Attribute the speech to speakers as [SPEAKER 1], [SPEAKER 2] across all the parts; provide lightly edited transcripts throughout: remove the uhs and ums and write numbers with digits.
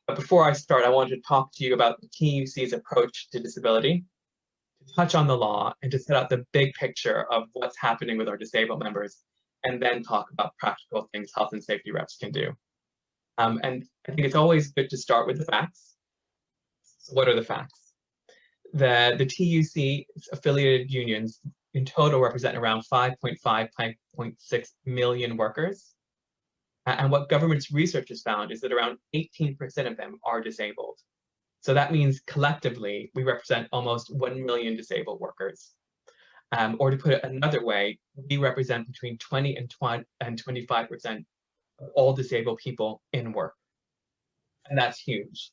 [SPEAKER 1] But before I start, I wanted to talk to you about the TUC's approach to disability, to touch on the law, and to set out the big picture of what's happening with our disabled members, and then talk about practical things health and safety reps can do. And I think it's always good to start with the facts. So what are the facts? The TUC affiliated unions in total represent around 5.5, 5.6 million workers. And what government's research has found is that around 18% of them are disabled. So that means collectively, we represent almost 1 million disabled workers. Or to put it another way, we represent between 20 and 25% of all disabled people in work. And that's huge.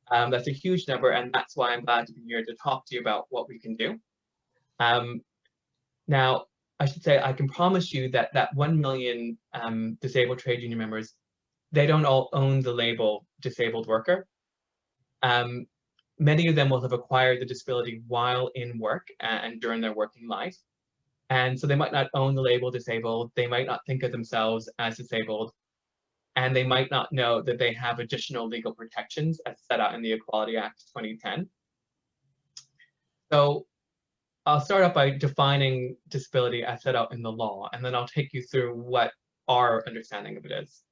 [SPEAKER 1] That's a huge number, and that's why I'm glad to be here to talk to you about what we can do. Now, I should say, I can promise you that that 1 million disabled trade union members, they don't all own the label disabled worker. Many of them will have acquired the disability while in work and during their working life. And so they might not own the label disabled, they might not think of themselves as disabled, and they might not know that they have additional legal protections as set out in the Equality Act 2010. So I'll start off by defining disability as set out in the law, and then I'll take you through what our understanding of it is.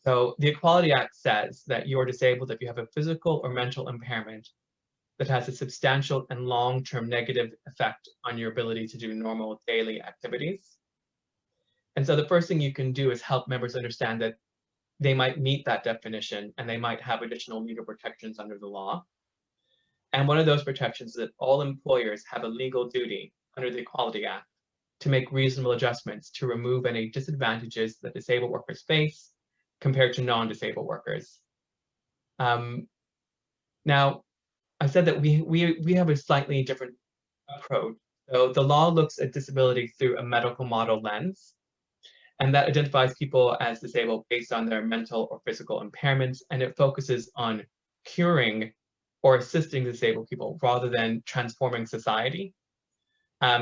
[SPEAKER 1] So the Equality Act says that you're disabled if you have a physical or mental impairment that has a substantial and long-term negative effect on your ability to do normal daily activities. And so the first thing you can do is help members understand that they might meet that definition and they might have additional legal protections under the law. And one of those protections is that all employers have a legal duty under the Equality Act to make reasonable adjustments to remove any disadvantages that disabled workers face compared to non-disabled workers. Now, I said that we have a slightly different approach. So the law looks at disability through a medical model lens, and that identifies people as disabled based on their mental or physical impairments, and it focuses on curing or assisting disabled people rather than transforming society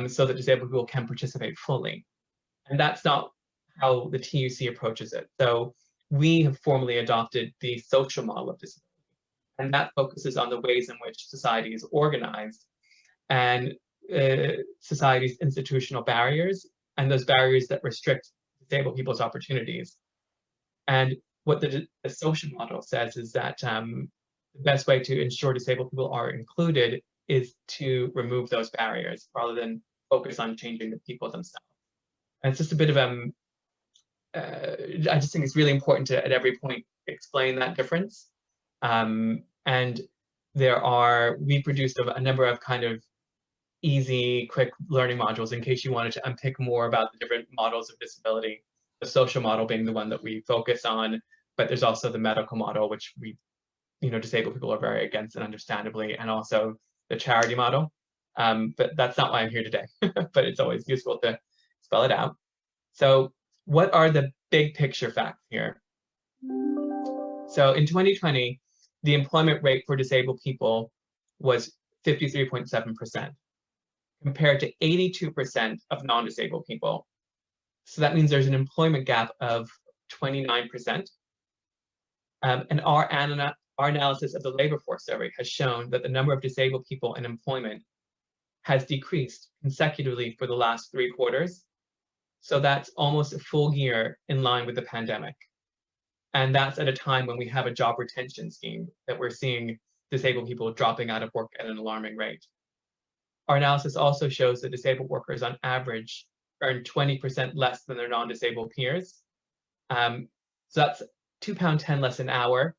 [SPEAKER 1] so that disabled people can participate fully. And that's not how the TUC approaches it. So we have formally adopted the social model of disability, and that focuses on the ways in which society is organized and society's institutional barriers and those barriers that restrict disabled people's opportunities. And what the social model says is that the best way to ensure disabled people are included is to remove those barriers rather than focus on changing the people themselves. And it's just a bit of I just think it's really important to, at every point, explain that difference. And we produced a number of kind of easy, quick learning modules in case you wanted to unpick more about the different models of disability, the social model being the one that we focus on, but there's also the medical model, which disabled people are very against, and understandably, and also the charity model. But that's not why I'm here today, but it's always useful to spell it out. So what are the big picture facts here? So in 2020, the employment rate for disabled people was 53.7%, compared to 82% of non-disabled people. So that means there's an employment gap of 29%. And our analysis of the labor force survey has shown that the number of disabled people in employment has decreased consecutively for the last 3 quarters. So that's almost a full year in line with the pandemic. And that's at a time when we have a job retention scheme that we're seeing disabled people dropping out of work at an alarming rate. Our analysis also shows that disabled workers on average earn 20% less than their non-disabled peers. So that's £2.10 less an hour.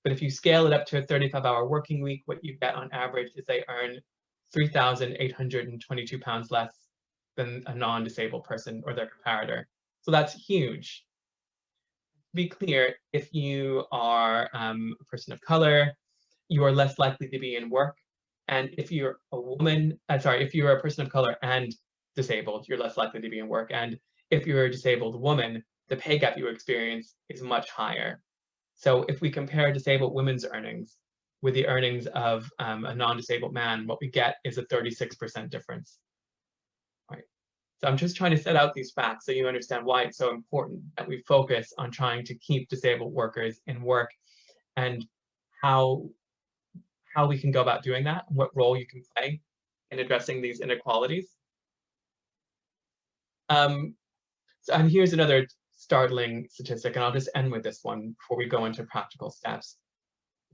[SPEAKER 1] But if you scale it up to a 35-hour working week, what you get on average is they earn £3,822 less than a non-disabled person or their comparator. So that's huge. To be clear, if you are a person of color, you are less likely to be in work. And if you're a woman, if you're a person of color and disabled, you're less likely to be in work. And if you're a disabled woman, the pay gap you experience is much higher. So if we compare disabled women's earnings with the earnings of a non-disabled man, what we get is a 36% difference. Right. So I'm just trying to set out these facts so you understand why it's so important that we focus on trying to keep disabled workers in work, and how we can go about doing that, and what role you can play in addressing these inequalities. And here's another startling statistic, and I'll just end with this one before we go into practical steps,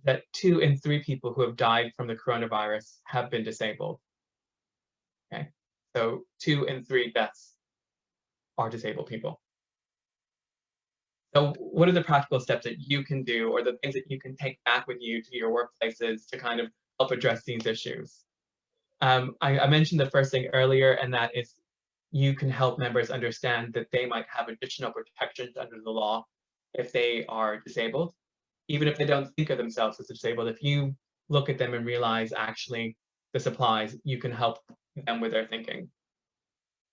[SPEAKER 1] that 2 in 3 people who have died from the coronavirus have been disabled. Okay, so 2 in 3 deaths are disabled people. So what are the practical steps that you can do, or the things that you can take back with you to your workplaces to kind of help address these issues? I mentioned the first thing earlier, and that is you can help members understand that they might have additional protections under the law if they are disabled, even if they don't think of themselves as disabled. If you look at them and realize actually this applies, you can help them with their thinking.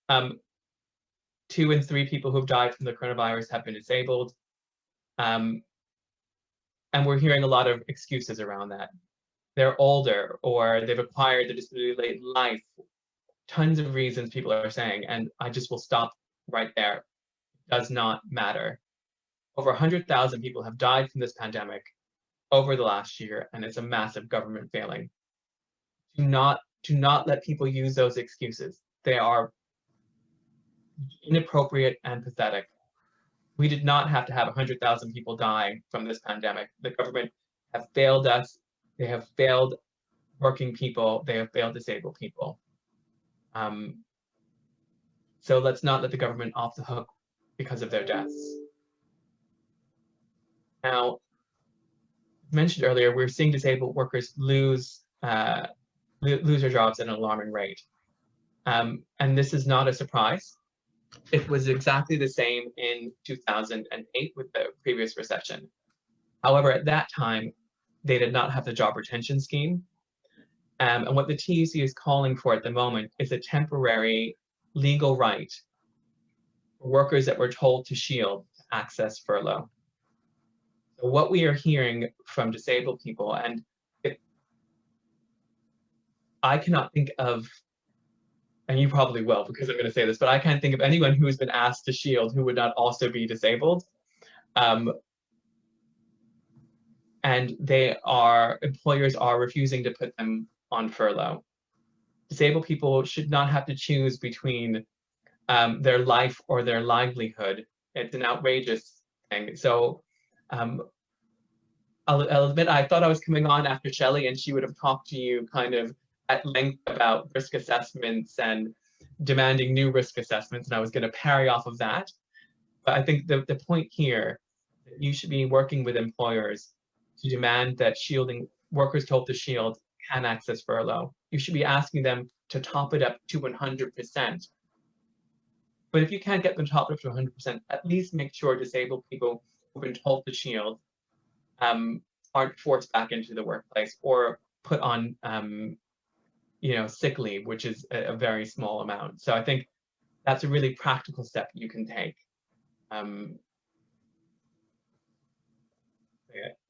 [SPEAKER 1] 2 in 3 people who've died from the coronavirus have been disabled. And we're hearing a lot of excuses around that. They're older, or they've acquired the disability late in life. Tons of reasons people are saying, and I just will stop right there. It does not matter. Over 100,000 people have died from this pandemic over the last year, and it's a massive government failing. Do not let people use those excuses. They are inappropriate and pathetic. We did not have to have 100,000 people die from this pandemic. The government have failed us. They have failed working people. They have failed disabled people. So let's not let the government off the hook because of their deaths. Now, mentioned earlier, we're seeing disabled workers lose their jobs at an alarming rate. And this is not a surprise. It was exactly the same in 2008 with the previous recession. However, at that time, they did not have the job retention scheme. And what the TUC is calling for at the moment is a temporary legal right for workers that were told to shield to access furlough. So what we are hearing from disabled people, and I cannot think of, and you probably will because I'm going to say this, but I can't think of anyone who has been asked to shield who would not also be disabled. And employers are refusing to put them on furlough. Disabled people should not have to choose between their life or their livelihood. It's an outrageous thing. So I'll admit, I thought I was coming on after Shelley, and she would have talked to you kind of at length about risk assessments and demanding new risk assessments, and I was going to parry off of that. But I think the point here, that you should be working with employers to demand that shielding workers told to shield can access furlough. You should be asking them to top it up to 100%. But if you can't get them topped up to 100%, at least make sure disabled people who've been told to shield aren't forced back into the workplace or put on sick leave, which is a very small amount. So I think that's a really practical step you can take.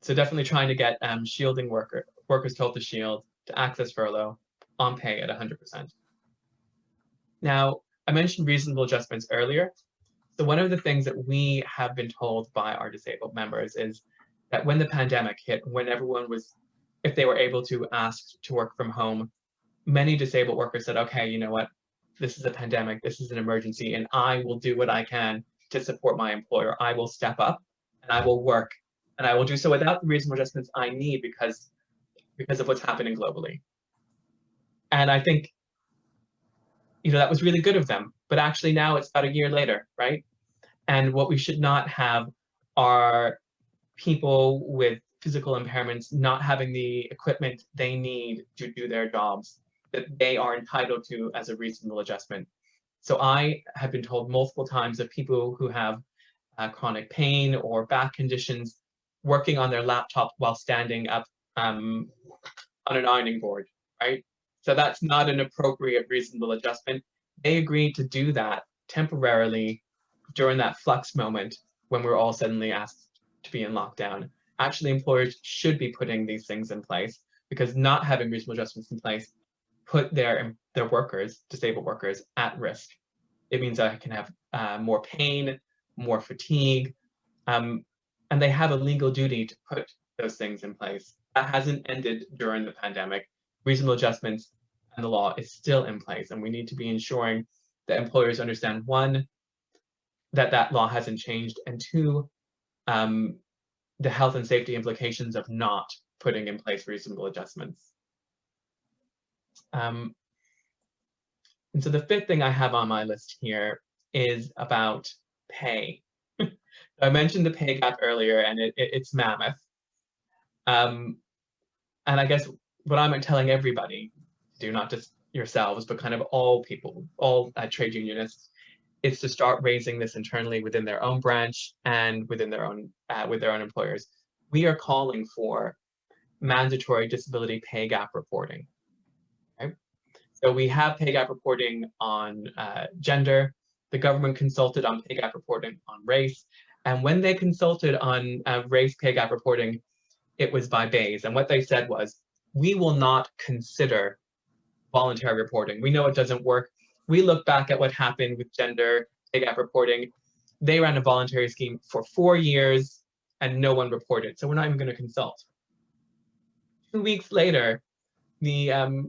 [SPEAKER 1] So definitely trying to get shielding workers told to shield to access furlough on pay at 100%. Now, I mentioned reasonable adjustments earlier. So one of the things that we have been told by our disabled members is that when the pandemic hit, when everyone was, if they were able to ask to work from home, many disabled workers said, okay, you know what, this is a pandemic, this is an emergency, and I will do what I can to support my employer. I will step up and I will work, and I will do so without the reasonable adjustments I need because of what's happening globally. And I think, that was really good of them, but actually now it's about a year later, right? And what we should not have are people with physical impairments not having the equipment they need to do their jobs that they are entitled to as a reasonable adjustment. So I have been told multiple times of people who have chronic pain or back conditions working on their laptop while standing up on an ironing board, right? So that's not an appropriate reasonable adjustment. They agreed to do that temporarily during that flux moment when we're all suddenly asked to be in lockdown. Actually, employers should be putting these things in place, because not having reasonable adjustments in place put their workers, disabled workers, at risk. It means I can have more pain, more fatigue, and they have a legal duty to put those things in place. That hasn't ended during the pandemic. Reasonable adjustments and the law is still in place, and we need to be ensuring that employers understand, one, that that law hasn't changed, and two, the health and safety implications of not putting in place reasonable adjustments. And so the fifth thing I have on my list here is about pay. I mentioned the pay gap earlier, and it's mammoth. And I guess what I'm telling everybody, do not just yourselves, but kind of all people, all trade unionists, is to start raising this internally within their own branch and within their own with their own employers. We are calling for mandatory disability pay gap reporting. Okay? So we have pay gap reporting on gender. The government consulted on pay gap reporting on race. And when they consulted on race pay gap reporting, it was by Bayes. And what they said was, we will not consider voluntary reporting. We know it doesn't work. We look back at what happened with gender pay gap reporting. They ran a voluntary scheme for 4 years and no one reported. So we're not even going to consult. 2 weeks later, the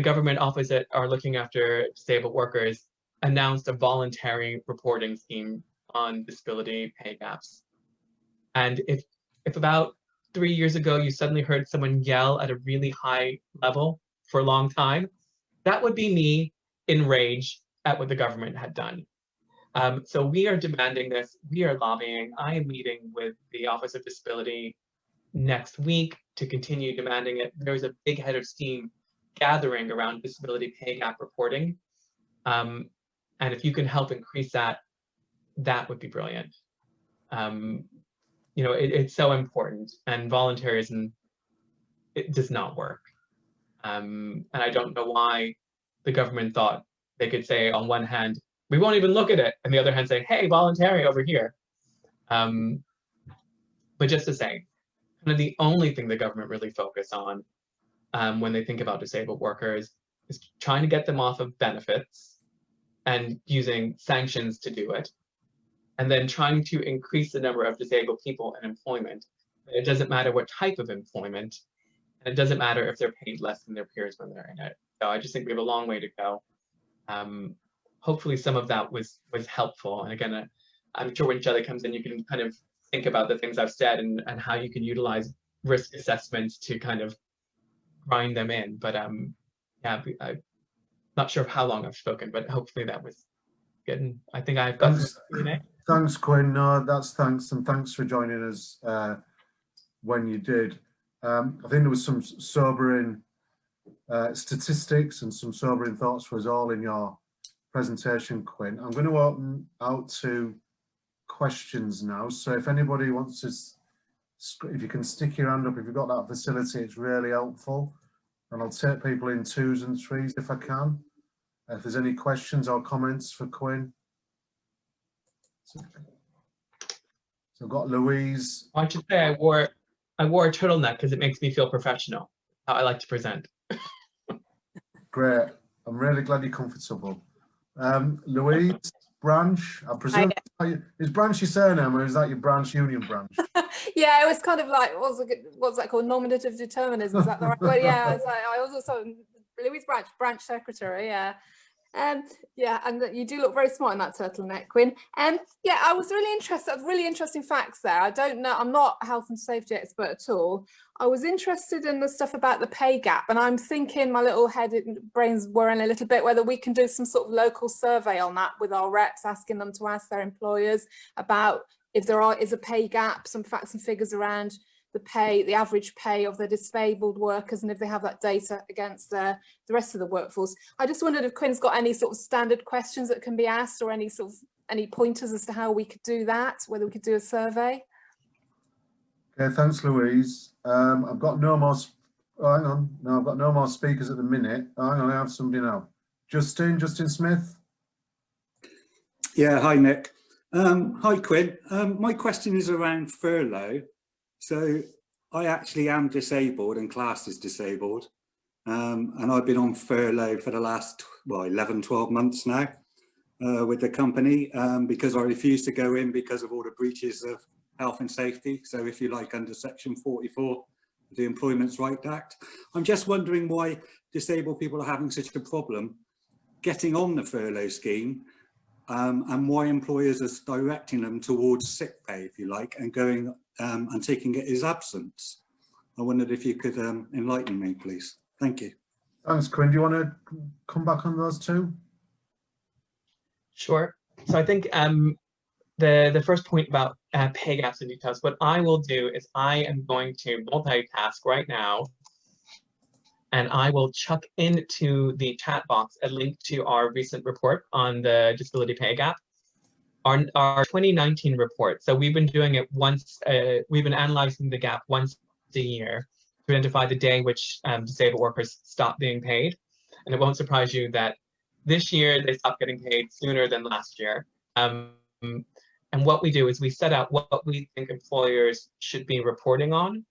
[SPEAKER 1] government office that are looking after disabled workers announced a voluntary reporting scheme on disability pay gaps. And if about 3 years ago you suddenly heard someone yell at a really high level for a long time, that would be me in rage at what the government had done. So we are demanding this. We are lobbying. I am meeting with the Office of Disability next week to continue demanding it. There's a big head of steam gathering around disability pay gap reporting. And if you can help increase that, that would be brilliant. You know, it's so important, and voluntarism, it does not work. And I don't know why the government thought they could say on one hand, we won't even look at it, and the other hand say, hey, voluntary over here. But just to say, kind of the only thing the government really focus on when they think about disabled workers is trying to get them off of benefits and using sanctions to do it, and then trying to increase the number of disabled people in employment. It doesn't matter what type of employment, and it doesn't matter if they're paid less than their peers when they're in it. So I just think we have a long way to go. Hopefully some of that was helpful. And again, I'm sure when Shelley comes in, you can kind of think about the things I've said and how you can utilize risk assessments to kind of grind them in. But yeah, I'm not sure how long I've spoken, but hopefully that was good. And I think I've got some Q&A.
[SPEAKER 2] Thanks, Quinn. No, that's thanks, and thanks for joining us when you did. I think there was some sobering statistics and some sobering thoughts for us all in your presentation, Quinn. I'm going to open out to questions now. So if anybody wants to, if you can stick your hand up, if you've got that facility, it's really helpful. And I'll take people in 2s and 3s if I can. If there's any questions or comments for Quinn. So I've got Louise.
[SPEAKER 1] I should say I wore a turtleneck because it makes me feel professional. How I like to present.
[SPEAKER 2] Great. I'm really glad you're comfortable. Louise Branch, I presume. Is Branch your surname, or is that your branch union branch?
[SPEAKER 3] Yeah, it was kind of like, what's that called? Nominative determinism, is that the right word? Yeah, it's like, I was also Louise Branch, branch secretary, yeah. Yeah, and you do look very smart in that turtleneck, Quinn. Yeah, I was really interested, really interesting facts there. I don't know, I'm not a health and safety expert at all. I was interested in the stuff about the pay gap, and I'm thinking my little head brains whirring a little bit whether we can do some sort of local survey on that with our reps, asking them to ask their employers about if there is a pay gap, some facts and figures around the pay, the average pay of the disabled workers, and if they have that data against the rest of the workforce. I just wondered if Quinn's got any sort of standard questions that can be asked, or any pointers as to how we could do that, whether we could do a survey.
[SPEAKER 2] Okay, thanks, Louise. I've got no more. Oh, hang on. No, I've got no more speakers at the minute. Oh, hang on, I have somebody now. Justin Smith.
[SPEAKER 4] Yeah, hi Nick. Hi Quinn. My question is around furlough. So I actually am disabled and classed as disabled, and I've been on furlough for the last 11, 12 months now. with the company because I refused to go in because of all the breaches of health and safety. So if you like, under section 44 of the Employment Rights Act. I'm just wondering why disabled people are having such a problem getting on the furlough scheme, and why employers are directing them towards sick pay, if you like, and going and taking it as absence. I wondered if you could enlighten me, please. Thank you.
[SPEAKER 2] Thanks, Quinn. Do you want to come back on those two?
[SPEAKER 1] Sure. So I think the first point about pay gaps and details, what I will do is I am going to multitask right now, and I will chuck into the chat box a link to our recent report on the disability pay gap, our 2019 report. So we've been doing it once, we've been analyzing the gap once a year to identify the day which disabled workers stop being paid. And it won't surprise you that this year they stopped getting paid sooner than last year. And what we do is we set out what we think employers should be reporting on.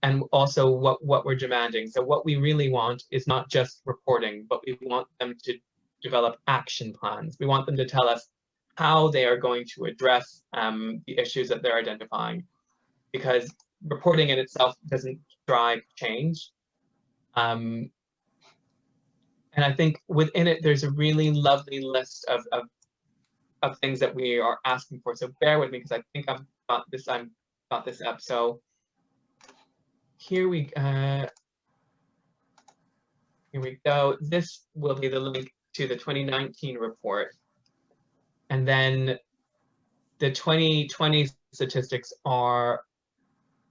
[SPEAKER 1] And also what we're demanding. So what we really want is not just reporting, but we want them to develop action plans. We want them to tell us how they are going to address the issues that they're identifying, because reporting in itself doesn't drive change. And I think within it, there's a really lovely list of things that we are asking for. So bear with me, because I think I've got this up. So here we go. This will be the link to the 2019 report. And then the 2020 statistics are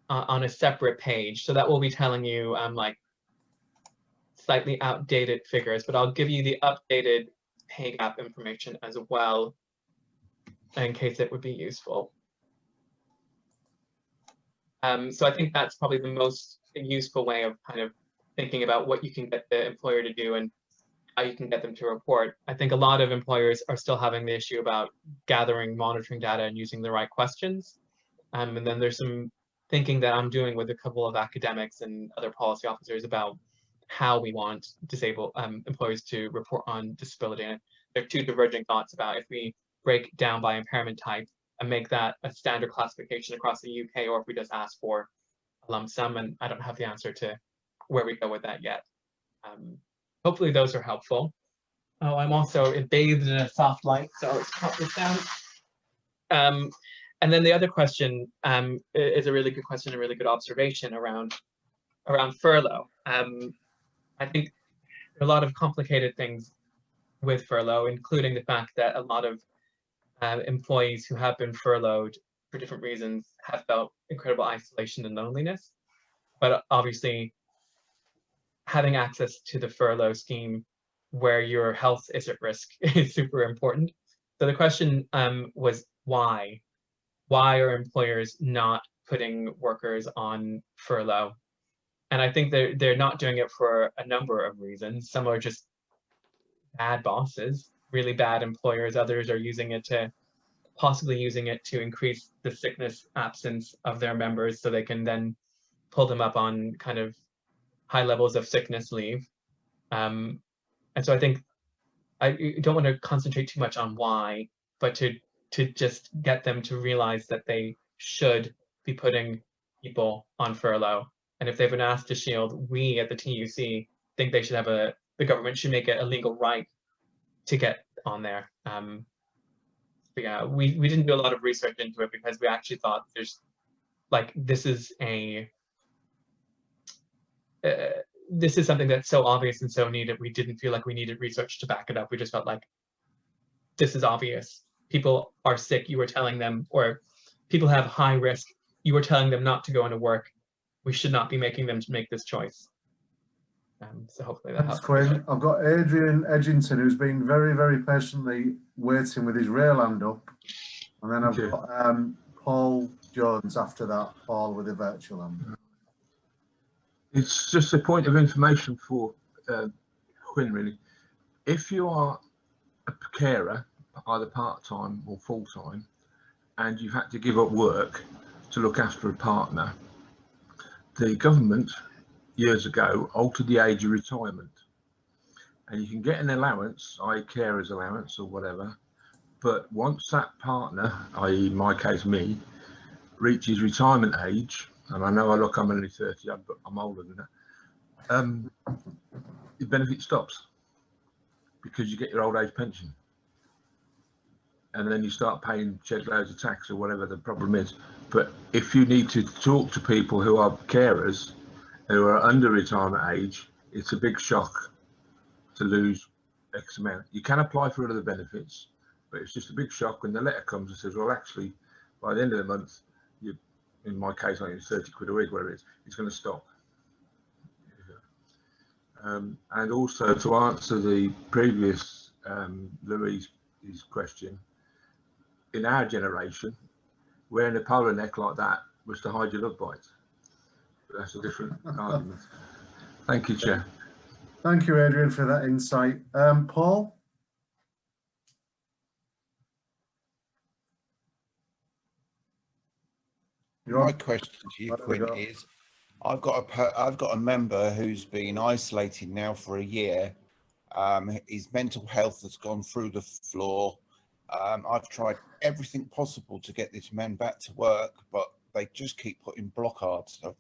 [SPEAKER 1] on a separate page. So that will be telling you like slightly outdated figures, but I'll give you the updated pay gap information as well in case it would be useful. So I think that's probably the most useful way of kind of thinking about what you can get the employer to do and how you can get them to report. I think a lot of employers are still having the issue about gathering, monitoring data and using the right questions. And then there's some thinking that I'm doing with a couple of academics and other policy officers about how we want disabled employers to report on disability. And there are two diverging thoughts about if we break down by impairment type and make that a standard classification across the UK, or if we just ask for a lump sum. And I don't have the answer to where we go with that yet. Hopefully those are helpful. Oh, I'm also bathed in a soft light, so let's pop this down. And then the other question is a really good question, a really good observation around furlough. I think there are a lot of complicated things with furlough, including the fact that a lot of employees who have been furloughed for different reasons have felt incredible isolation and loneliness. But obviously, having access to the furlough scheme where your health is at risk is super important. So the question was why? Why are employers not putting workers on furlough? And I think they're not doing it for a number of reasons. Some are just bad bosses, really bad employers. Others are possibly using it to increase the sickness absence of their members so they can then pull them up on kind of high levels of sickness leave. And so I think I don't want to concentrate too much on why, but to just get them to realize that they should be putting people on furlough. And if they've been asked to shield, we at the TUC think they should have the government should make it a legal right to get on there. But yeah, we didn't do a lot of research into it because we actually thought this is something that's so obvious and so needed. We didn't feel like we needed research to back it up. We just felt like this is obvious. People are sick, you were telling them, or people have high risk, you were telling them not to go into work. We should not be making them to make this choice. So hopefully that helps.
[SPEAKER 2] Quinn. I've got Adrian Edgington, who's been very, very patiently waiting with his real hand up. And then I've got Paul Jones after that, Paul with a virtual hand.
[SPEAKER 5] It's just a point of information for Quinn, really. If you are a carer, either part-time or full-time, and you've had to give up work to look after a partner, the government years ago altered the age of retirement. and you can get an allowance, i.e. carer's allowance or whatever, but once that partner, i.e. in my case me, reaches retirement age, and I know I'm only 30, but I'm older than that, the benefit stops because you get your old age pension. And then you start paying shed loads of tax or whatever the problem is. But if you need to talk to people who are carers, who are under retirement age, it's a big shock to lose X amount. You can apply for other benefits, but it's just a big shock when the letter comes and says, well, actually, by the end of the month, you, in my case, I think it's 30 quid a week, whatever it is, it's going to stop. And also to answer the previous Louise's question, in our generation, wearing a polo neck like that was to hide your love bites. But that's a different argument. Thank you, Chair.
[SPEAKER 2] Thank you, Adrian, for that insight. Paul?
[SPEAKER 6] My question to you, Quinn, is I've got a member who's been isolated now for a year. His mental health has gone through the floor. I've tried everything possible to get this man back to work, but they just keep putting blockades up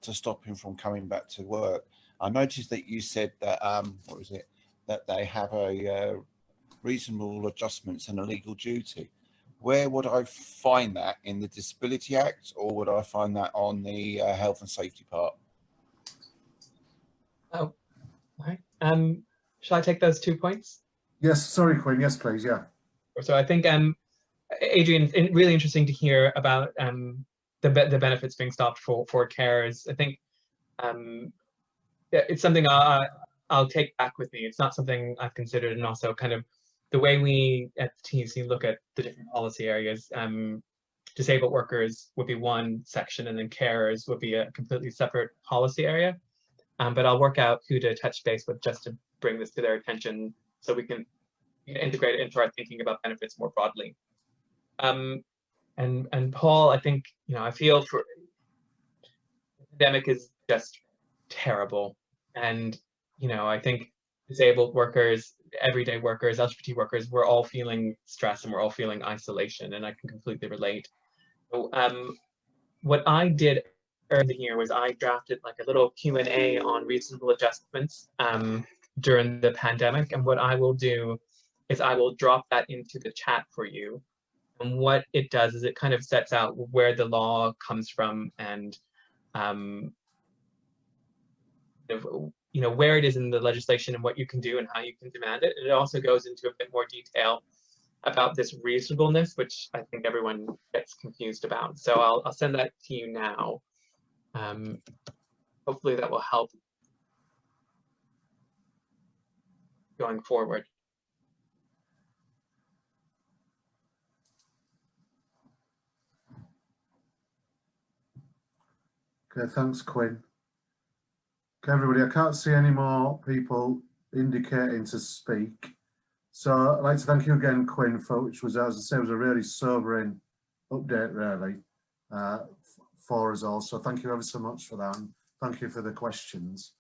[SPEAKER 6] to stop him from coming back to work. I noticed that you said that that they have a reasonable adjustments and a legal duty. Where would I find that, in the Disability Act, or would I find that on the health and safety part?
[SPEAKER 1] Oh, all right. Shall I take those 2 points?
[SPEAKER 2] Yes, sorry, Quinn. Yes, please. Yeah.
[SPEAKER 1] So I think, Adrian, really interesting to hear about the benefits being stopped for carers. I think it's something I'll take back with me. It's not something I've considered, and also kind of the way we at the TUC look at the different policy areas. Disabled workers would be one section, and then carers would be a completely separate policy area. But I'll work out who to touch base with just to bring this to their attention, so we can integrate it into our thinking about benefits more broadly. And Paul, I think, I feel for the pandemic is just terrible, and I think disabled workers, everyday workers, LGBT workers, we're all feeling stress and we're all feeling isolation, and I can completely relate. So, what I did earlier in the year was I drafted like a little Q&A on reasonable adjustments during the pandemic, and what I will do is I will drop that into the chat for you. And what it does is it kind of sets out where the law comes from, and where it is in the legislation and what you can do and how you can demand it. And it also goes into a bit more detail about this reasonableness, which I think everyone gets confused about. So I'll send that to you now. Hopefully that will help going forward.
[SPEAKER 2] Okay, thanks, Quinn. Okay, everybody, I can't see any more people indicating to speak. So I'd like to thank you again, Quinn, which was, as I say, was a really sobering update, really, for us all. So thank you ever so much for that, and thank you for the questions.